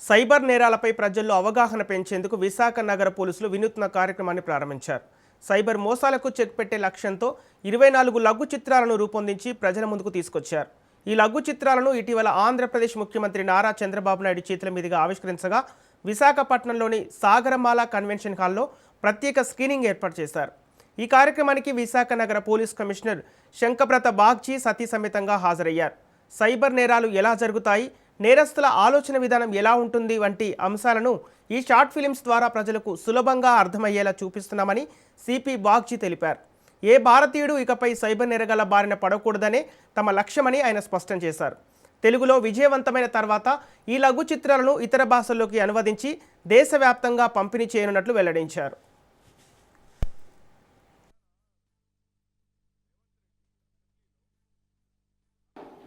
Cyber నేరాలపై ప్రజల్లో అవగాహన పెంచేందుకు విశాఖ నగర పోలీసులు వినూత్న కార్యక్రమాన్ని ప్రారంభించారు. సైబర్ మోసాలకు చెక్ పెట్టే లక్ష్యంతో 24 లఘు చిత్రాలను రూపొందించి ప్రజల ముందుకు తీసుకొచ్చారు. ఈ లఘు చిత్రాలను ఇటీవల ఆంధ్రప్రదేశ్ ముఖ్యమంత్రి నారా చంద్రబాబు నాయుడు చేతుల మీదుగా ఆవిష్కరించగా విశాఖపట్నంలోని సాగరమాల కన్వెన్షన్ హాల్లో ప్రత్యేక స్క్రీనింగ్ ఏర్పాటు చేశారు. ఈ కార్యక్రమానికి విశాఖ నగర పోలీస్ కమిషనర్ శంకబ్రత బాగ్చి సతీ సమేతంగా హాజరయ్యారు. సైబర్ నేరాలు ఎలా జరుగుతాయి, నేరస్తుల ఆలోచన విధానం ఎలా ఉంటుంది వంటి అంశాలను ఈ షార్ట్ ఫిలిమ్స్ ద్వారా ప్రజలకు సులభంగా అర్థమయ్యేలా చూపిస్తున్నామని సిపి బాగ్చి తెలిపారు. ఏ భారతీయుడు ఇకపై సైబర్ నేరగాళ్ల బారిన పడకూడదనే తమ లక్ష్యమని ఆయన స్పష్టం చేశారు. తెలుగులో విజయవంతమైన తర్వాత ఈ లఘు చిత్రాలను ఇతర భాషల్లోకి అనువదించి దేశవ్యాప్తంగా పంపిణీ చేయనున్నట్లు వెల్లడించారు.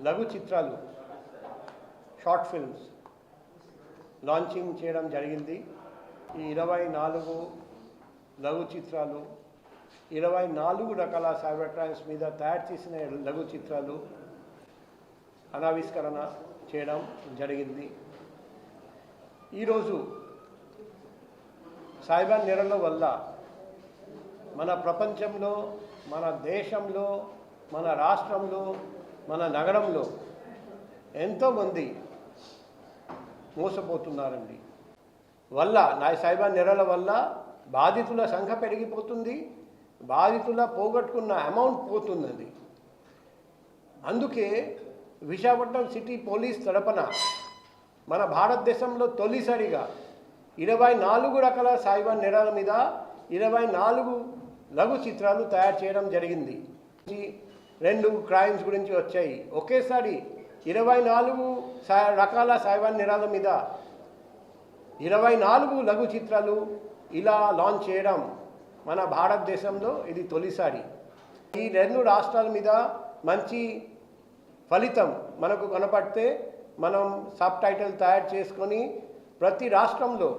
లఘు చిత్రాలు షార్ట్ ఫిల్మ్స్ లాంచింగ్ చేయడం జరిగింది. ఈ 24 లఘు చిత్రాలు 24 రకాల సైబర్ క్రైమ్స్ మీద తయారు చేసిన లఘు చిత్రాలు అనావిష్కరణ చేయడం జరిగింది. ఈరోజు సైబర్ నేరాల వల్ల మన ప్రపంచంలో, మన దేశంలో, మన రాష్ట్రంలో, మన నగరంలో ఎంతోమంది మోసపోతున్నారండి. సైబర్ నేరాల వల్ల బాధితుల సంఖ్య పెరిగిపోతుంది, బాధితుల పోగొట్టుకున్న అమౌంట్ పోతున్నది. అందుకే విశాఖపట్నం సిటీ పోలీస్ తరపున మన భారతదేశంలో తొలిసారిగా 24 రకాల సైబర్ నేరాల మీద 24 లఘు చిత్రాలు తయారు చేయడం జరిగింది. 2 క్రైమ్స్ గురించి వచ్చాయి. ఒకేసారి 24 రకాల సైబర్ నేరాల మీద 24 లఘు చిత్రాలు ఇలా లాంచ్ చేయడం మన భారతదేశంలో ఇది తొలిసారి. ఈ 2 రాష్ట్రాల మీద మంచి ఫలితం మనకు కనపడితే మనం సబ్ టైటిల్ తయారు చేసుకొని ప్రతి రాష్ట్రంలో